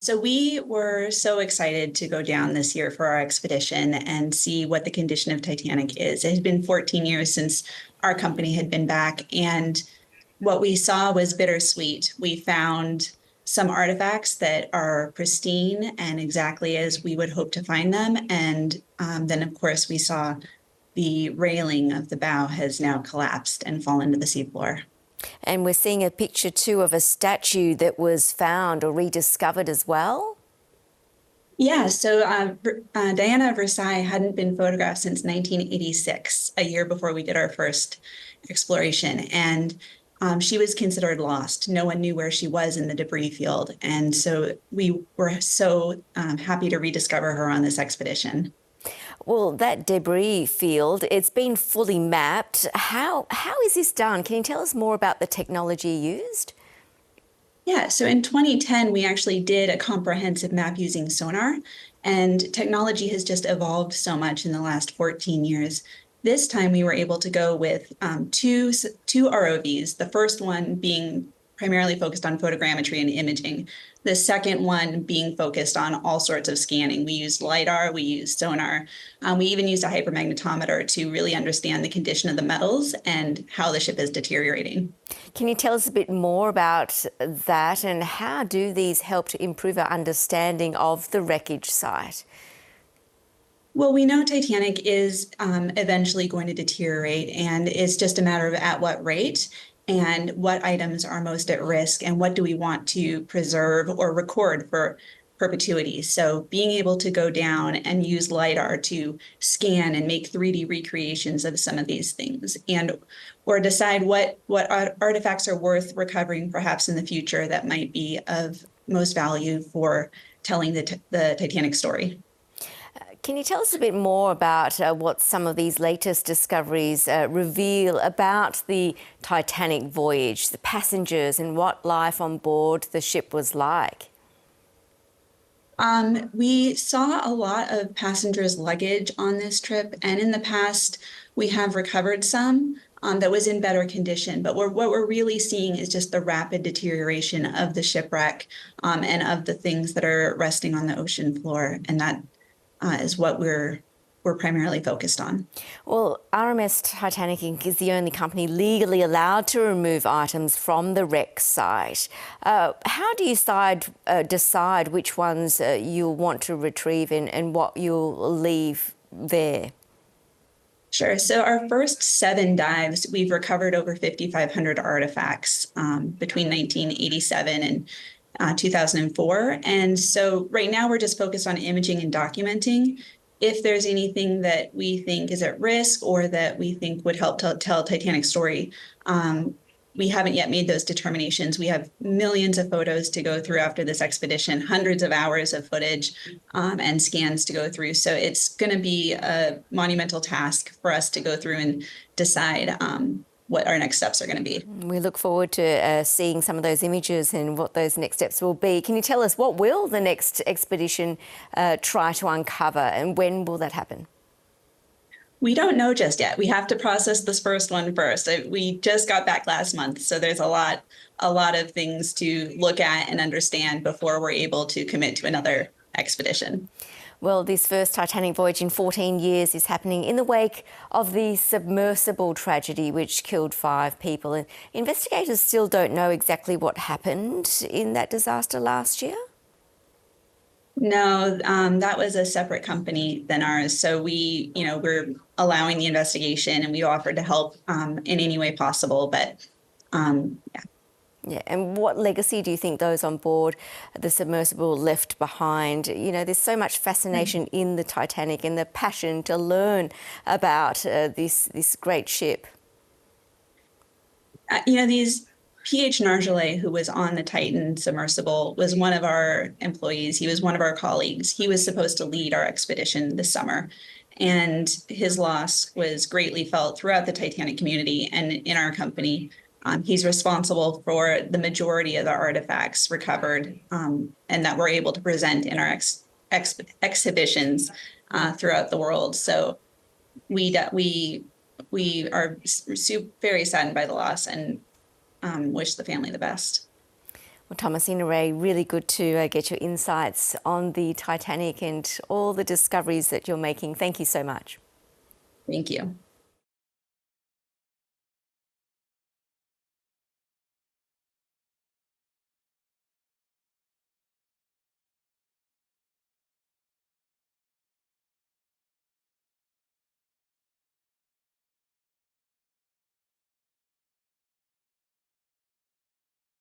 So we were so excited to go down this year for our expedition and see what the condition of Titanic is. It had been 14 years since our company had been back, and what we saw was bittersweet. We found some artifacts that are pristine and exactly as we would hope to find them. And then, of course, we saw the railing of the bow has now collapsed and fallen to the seafloor. And we're seeing a picture too of a statue that was found or rediscovered as well. Yeah, so Diana of Versailles hadn't been photographed since 1986, a year before we did our first exploration. And she was considered lost. No one knew where she was in the debris field. And so we were so happy to rediscover her on this expedition. Well, that debris field, it's been fully mapped. How is this done? Can you tell us more about the technology used? Yeah, so in 2010, we actually did a comprehensive map using sonar, and technology has just evolved so much in the last 14 years. This time we were able to go with two ROVs, the first one being primarily focused on photogrammetry and imaging, the second one being focused on all sorts of scanning. We used LiDAR, we used sonar, we even used a hypermagnetometer to really understand the condition of the metals and how the ship is deteriorating. Can you tell us a bit more about that, and how do these help to improve our understanding of the wreckage site? Well, we know Titanic is eventually going to deteriorate, and it's just a matter of at what rate and what items are most at risk and what do we want to preserve or record for perpetuity. So being able to go down and use LiDAR to scan and make 3D recreations of some of these things, and or decide what artifacts are worth recovering perhaps in the future that might be of most value for telling the Titanic story. Can you tell us a bit more about what some of these latest discoveries reveal about the Titanic voyage, the passengers, and what life on board the ship was like? We saw a lot of passengers' luggage on this trip, and in the past, we have recovered some that was in better condition. But what we're really seeing is just the rapid deterioration of the shipwreck and of the things that are resting on the ocean floor, and that is what we're primarily focused on. Well, RMS Titanic Inc. is the only company legally allowed to remove items from the wreck site. How do you decide which ones you'll want to retrieve and what you'll leave there? Sure. So our first 7 dives, we've recovered over 5,500 artifacts between 1987 and 2004. And so right now we're just focused on imaging and documenting. If there's anything that we think is at risk or that we think would help tell Titanic's story, we haven't yet made those determinations. We have millions of photos to go through after this expedition, hundreds of hours of footage and scans to go through. So it's going to be a monumental task for us to go through and decide what our next steps are going to be. We look forward to seeing some of those images and what those next steps will be. Can you tell us what will the next expedition try to uncover, and when will that happen? We don't know just yet. We have to process this first one first. We just got back last month, so there's a lot of things to look at and understand before we're able to commit to another expedition. Well, this first Titanic voyage in 14 years is happening in the wake of the submersible tragedy which killed 5 people. And investigators still don't know exactly what happened in that disaster last year. No, that was a separate company than ours. So we're allowing the investigation, and we offered to help in any way possible. But yeah. Yeah, and what legacy do you think those on board the submersible left behind? You know, there's so much fascination in the Titanic and the passion to learn about this great ship. These P.H. Nargeolet, who was on the Titan submersible, was one of our employees. He was one of our colleagues. He was supposed to lead our expedition this summer, and his loss was greatly felt throughout the Titanic community and in our company. He's responsible for the majority of the artifacts recovered and that we're able to present in our exhibitions throughout the world. So we are very saddened by the loss and wish the family the best. Well, Tomasina Ray, really good to get your insights on the Titanic and all the discoveries that you're making. Thank you so much. Thank you.